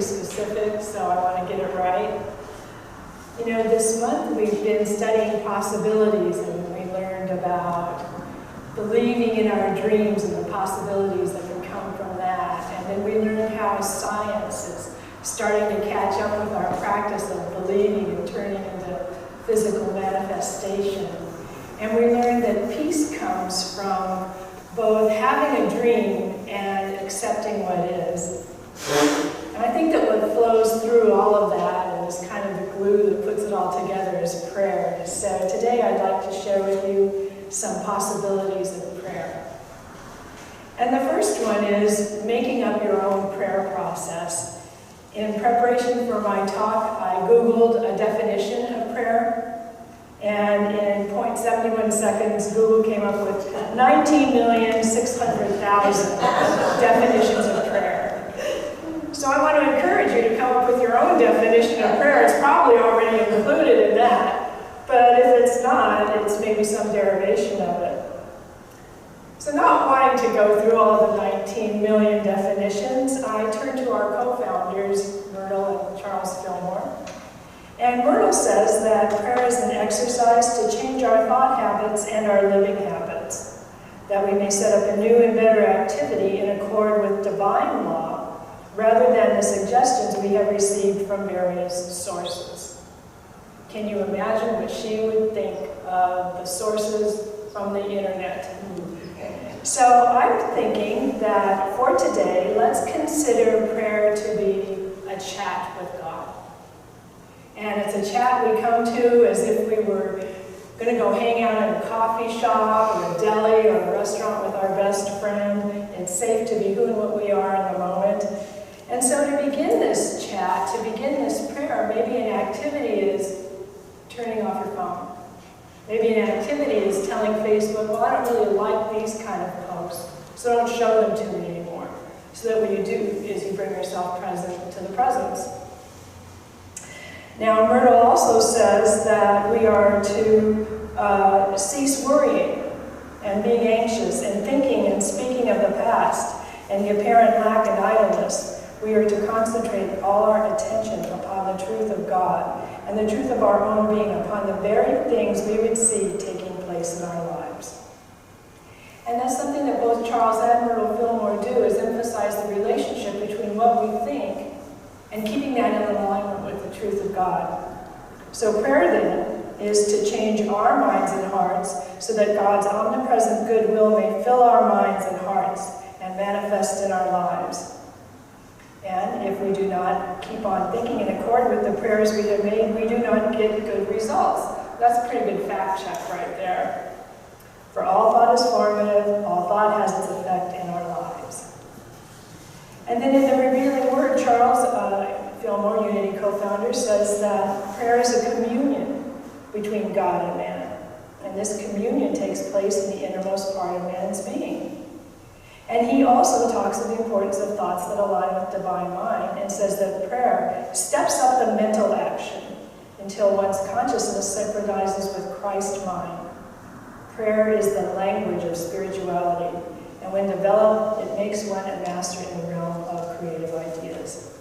specific, so I want to get it right. You know, this month we've been studying possibilities, and we learned about believing in our dreams and the possibilities that can come from that. And then we learned how science is starting to catch up with our practice of believing and turning into physical manifestation. And we learned that peace comes from both having a dream and accepting what is. And I think that what flows through all of that and is kind of the glue that puts it all together is prayer. So today I'd like to share with you some possibilities of prayer. And the first one is making up your own prayer process. In preparation for my talk, I Googled a definition of prayer. And in 0.71 seconds, Google came up with 19,600,000 definitions of prayer. So I want to encourage you to come up with your own definition of prayer. It's probably already included in that. But if it's not, it's maybe some derivation of it. So not wanting to go through all the 19 million definitions, I turned to our co-founders, Myrtle and Charles Fillmore. And Myrtle says that prayer is an exercise to change our thought habits and our living habits, that we may set up a new and better activity in accord with divine law, rather than the suggestions we have received from various sources. Can you imagine what she would think of the sources from the internet? So I'm thinking that for today, let's consider prayer to be a chat with God. And it's a chat we come to as if we were going to go hang out in a coffee shop or a deli or a restaurant with our best friend. It's safe to be who and what we are in the moment. And so to begin this chat, to begin this prayer, maybe an activity is turning off your phone. Maybe an activity is telling Facebook, well, I don't really like these kind of posts, so don't show them to me anymore. So that what you do is you bring yourself present to the presence. Now, Myrtle also says that we are to cease worrying and being anxious and thinking and speaking of the past and the apparent lack and idleness. We are to concentrate all our attention upon the truth of God and the truth of our own being, upon the very things we would see taking place in our lives. And that's something that both Charles and Myrtle Fillmore do, is emphasize the relationship between what we think and keeping that in alignment with the truth of God. So prayer then is to change our minds and hearts so that God's omnipresent goodwill may fill our minds and hearts and manifest in our lives. And if we do not keep on thinking in accord with the prayers we have made, we do not get good results. That's a pretty good fact check right there. For all thought is formative, all thought has its effect in our lives. And then in the revealing word, Charles Fillmore, Unity co-founder, says that prayer is a communion between God and man. And this communion takes place in the innermost part of man's being. And he also talks of the importance of thoughts that align with divine mind, and says that prayer steps up the mental action until one's consciousness synchronizes with Christ's mind. Prayer is the language of spirituality, and when developed, it makes one a master in the realm of creative ideas.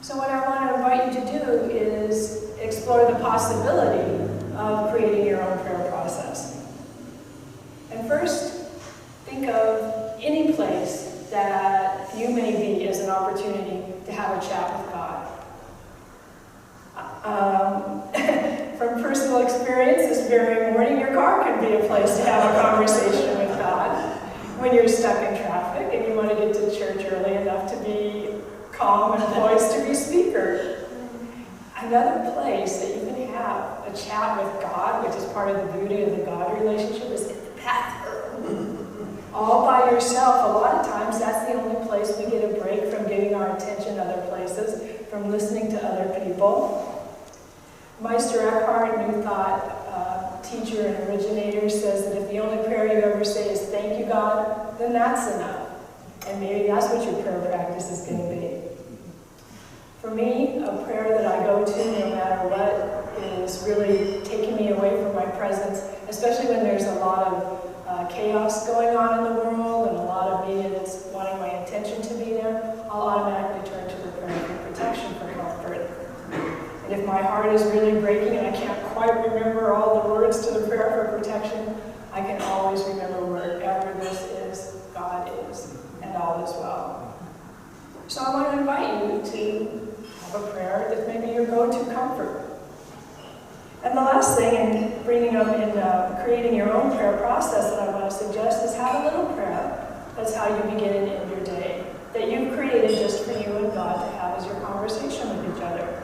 So what I want to invite you to do is explore the possibility of creating your own prayer process. And first, think of any place that you may be as an opportunity to have a chat with God. From personal experience, this very morning, your car can be a place to have a conversation with God. When you're stuck in traffic and you want to get to church early enough to be calm and poised to be speaker. Another place that you can have a chat with God, which is part of the beauty of the God relationship, is in the bathroom. All by yourself. A lot of times that's the only place we get a break from giving our attention other places, from listening to other people. Meister Eckhart, New Thought teacher and originator, says that if the only prayer you ever say is thank you, God, then that's enough. And maybe that's what your prayer practice is going to be. For me, a prayer that I go to no matter what is really taking me away from my presence, especially when there's a lot of chaos going on in the world and a lot of media that's wanting my attention to be there. I'll automatically turn to the if my heart is really breaking and I can't quite remember all the words to the prayer for protection, I can always remember wherever this is, God is, and all is well. So I want to invite you to have a prayer that may be your go-to comfort. And the last thing in bringing up in creating your own prayer process that I want to suggest is have a little prayer. That's how you begin and end your day, that you've created just for you and God to have as your conversation with each other.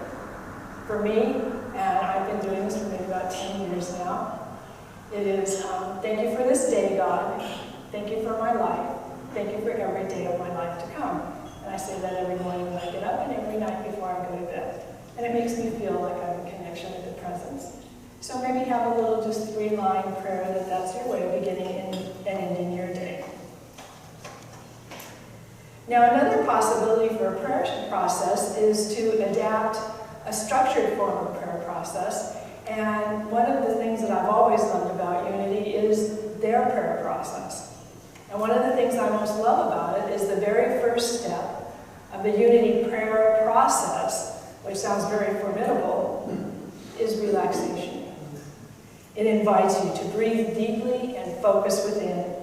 For me, and I've been doing this for maybe about 10 years now, it is, thank you for this day, God. Thank you for my life. Thank you for every day of my life to come. And I say that every morning when I get up and every night before I go to bed. And it makes me feel like I'm in connection with the presence. So maybe have a little just 3-line prayer that's your way of beginning and ending your day. Now another possibility for a prayer process is to adapt a structured form of prayer process. And one of the things that I've always loved about Unity is their prayer process. And one of the things I most love about it is the very first step of the Unity prayer process, which sounds very formidable, is relaxation. It invites you to breathe deeply and focus within,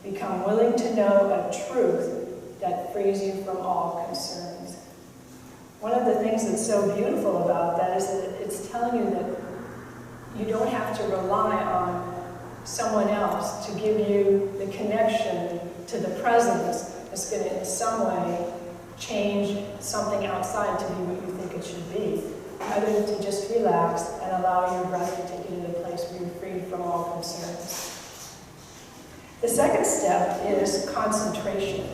become willing to know a truth that frees you from all concerns. One of the things that's so beautiful about that is that it's telling you that you don't have to rely on someone else to give you the connection to the presence that's going to in some way change something outside to be what you think it should be. Rather than to just relax and allow your breath to take you to the place where you're free from all concerns. The second step is concentration.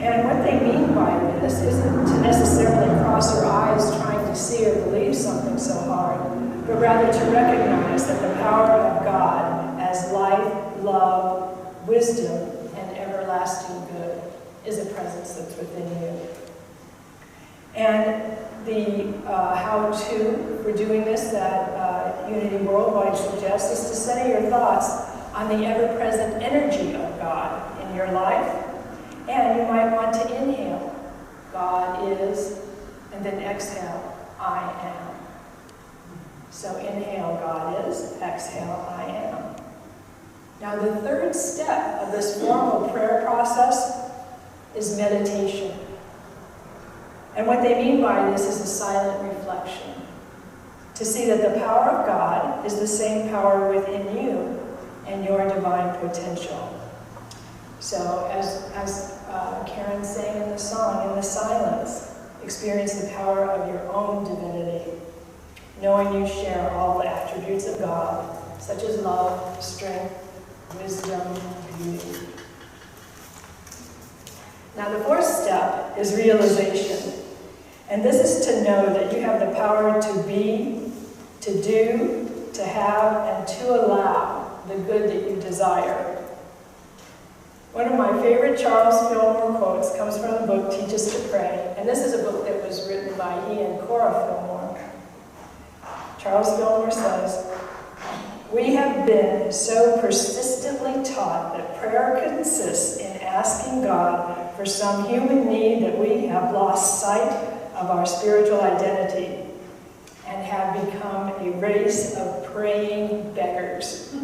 And what they mean by this isn't to necessarily cross our eyes trying to see or believe something so hard, but rather to recognize that the power of God as life, love, wisdom, and everlasting good is a presence that's within you. And the how-to for doing this that Unity Worldwide suggests is to center your thoughts on the ever-present energy of God in your life. And you might want to inhale, God is, and then exhale, I am. So inhale, God is, exhale, I am. Now the third step of this formal prayer process is meditation. And what they mean by this is a silent reflection. To see that the power of God is the same power within you and your divine potential. So as Karen sang in the song, in the silence, experience the power of your own divinity, knowing you share all the attributes of God, such as love, strength, wisdom, beauty. Now the fourth step is realization. And this is to know that you have the power to be, to do, to have, and to allow the good that you desire. One of my favorite Charles Fillmore quotes comes from the book Teach Us to Pray. And this is a book that was written by he and Cora Fillmore. Charles Fillmore says, "We have been so persistently taught that prayer consists in asking God for some human need that we have lost sight of our spiritual identity and have become a race of praying beggars."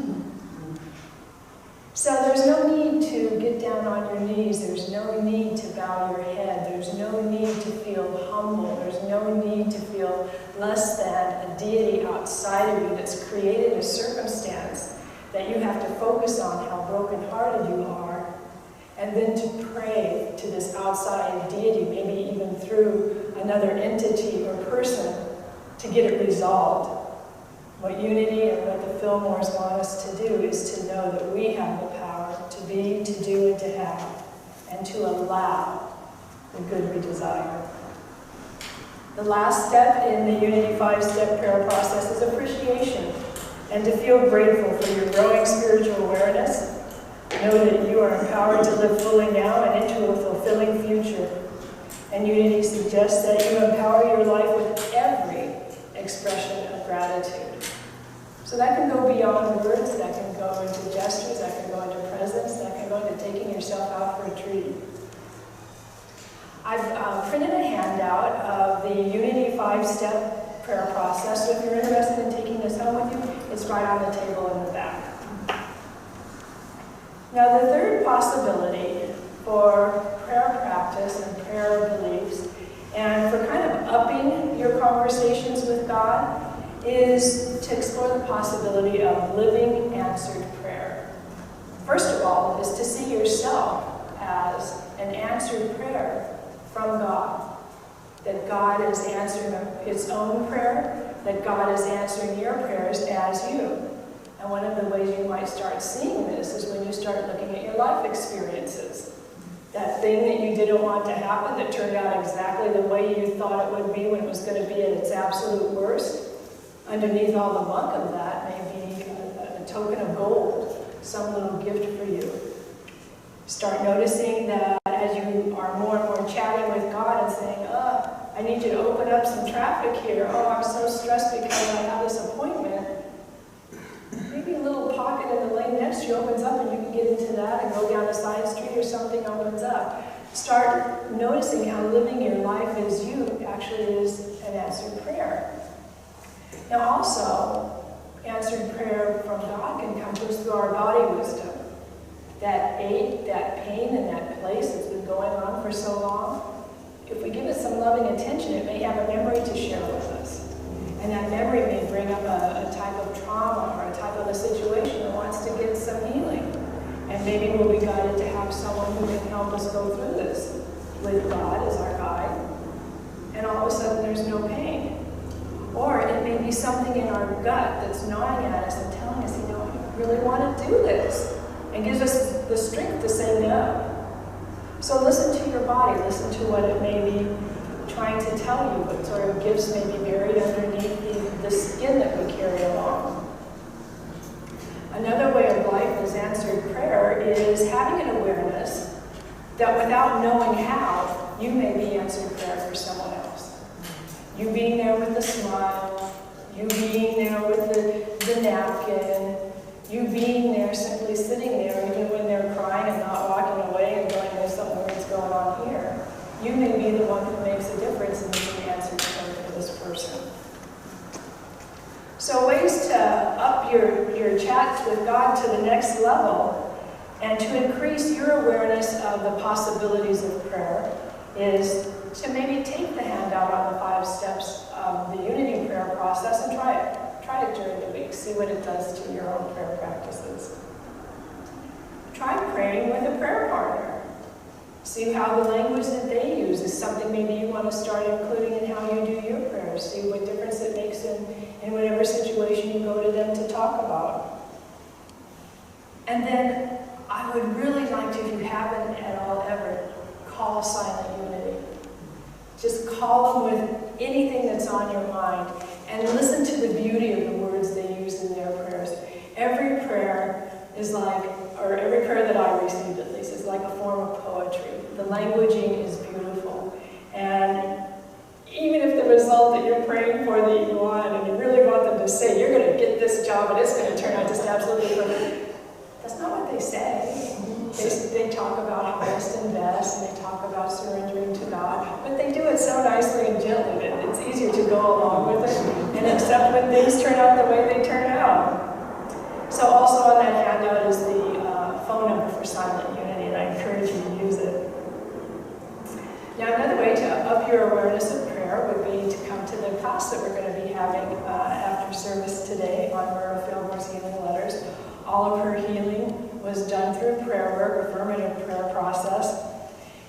So there's no need to get down on your knees. There's no need to bow your head. There's no need to feel humble. There's no need to feel less than a deity outside of you that's created a circumstance that you have to focus on how brokenhearted you are, and then to pray to this outside deity, maybe even through another entity or person, to get it resolved. What Unity and what the Fillmores want us to do is to know that we have the power to be, to do, and to have, and to allow the good we desire. The last step in the Unity 5-step prayer process is appreciation, and to feel grateful for your growing spiritual awareness. Know that you are empowered to live fully now and into a fulfilling future. And Unity suggests that you empower your life with every expression of gratitude. So that can go beyond words, that can go into gestures, that can go into presence, that can go into taking yourself out for a treat. I've printed a handout of the Unity 5-step prayer process. So if you're interested in taking this home with you, it's right on the table in the back. Now, the third possibility for prayer practice and prayer beliefs, and for kind of upping your conversations with God, is to explore the possibility of living answered prayer. First of all, is to see yourself as an answered prayer from God. That God is answering His own prayer, that God is answering your prayers as you. And one of the ways you might start seeing this is when you start looking at your life experiences. That thing that you didn't want to happen that turned out exactly the way you thought it would be when it was going to be at its absolute worst. Underneath all the muck of that may be a token of gold, some little gift for you. Start noticing that as you are more and more chatting with God and saying, I need you to open up some traffic here. Oh, I'm so stressed because I have this appointment. Maybe a little pocket in the lane next to you opens up and you can get into that and go down a side street or something opens up. Start noticing how living your life as you actually is an answered prayer. Now also, answered prayer from God can come to us through our body wisdom. That ache, that pain in that place that's been going on for so long, if we give it some loving attention, it may have a memory to share with us. And that memory may bring up a type of trauma or a type of a situation that wants to get some healing. And maybe we'll be guided to have someone who can help us go through this with God as our guide. And all of a sudden there's no pain. Or it may be something in our gut that's gnawing at us and telling us, I really want to do this. And gives us the strength to say no. So listen to your body, listen to what it may be trying to tell you, what sort of gifts may be buried underneath the skin that we carry along. Another way of life as answered prayer is having an awareness that without knowing how, you may be answered prayer for someone else. You being there with the smile, you being there with the napkin, you being there, simply sitting there, even when they're crying and not walking away and going, there's something weird's going on here. You may be the one who makes a difference in being answered prayer for this person. So ways to up your chats with God to the next level and to increase your awareness of the possibilities of prayer is to maybe take the handout on the 5 steps of the unity prayer process and try it. Try it during the week. See what it does to your own prayer practices. Try praying with a prayer partner. See how the language that they use is something maybe you want to start including in how you do your prayers. See what difference it makes in whatever situation you go to them to talk about. And then I would really like to, if you haven't at all ever, call silent unity. Just call them with anything that's on your mind and listen to the beauty of the words they use in their prayers. Every prayer is like, or every prayer that I received at least, is like a form of poetry. The languaging is beautiful. And even if the result that you're praying for that you want, and you really want them to say, you're going to get this job and it's going to turn out just absolutely perfect, that's not what they say. They talk about highest and best, and they talk about surrendering to God, but they do it so nicely and gently that it's easier to go along with it and accept when things turn out the way they turn out. So also on that handout is the phone number for Silent Unity, and I encourage you to use it. Now another way to up your awareness of prayer would be to come to the class that we're going to be having after service today on Myrtle Fillmore's healing letters. All of her healing was done through prayer work, affirmative prayer process.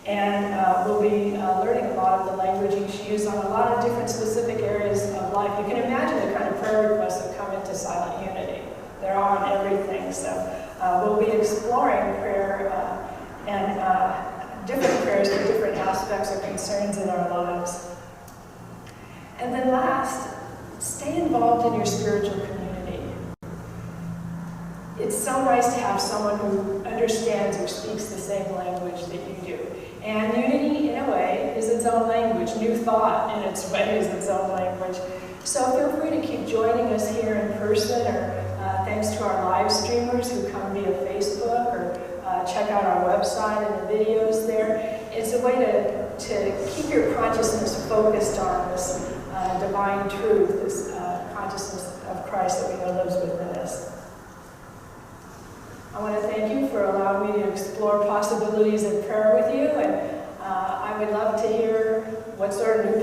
And we'll be learning a lot of the languaging she used on a lot of different specific areas of life. You can imagine the kind of prayer requests that come into Silent Unity. They're on everything. So we'll be exploring prayer and different prayers for different aspects or concerns in our lives. And then last, stay involved in your spiritual community. It's so nice to have someone who understands or speaks the same language that you do. And unity, in a way, is its own language. New thought, in its way, is its own language. So feel free to keep joining us here in person, or thanks to our live streamers who come via Facebook, or check out our website and the videos there. It's a way to keep your consciousness focused on this divine truth, this consciousness of Christ that we know lives within us. I want to thank you for allowing me to explore possibilities of prayer with you, and I would love to hear what sort of new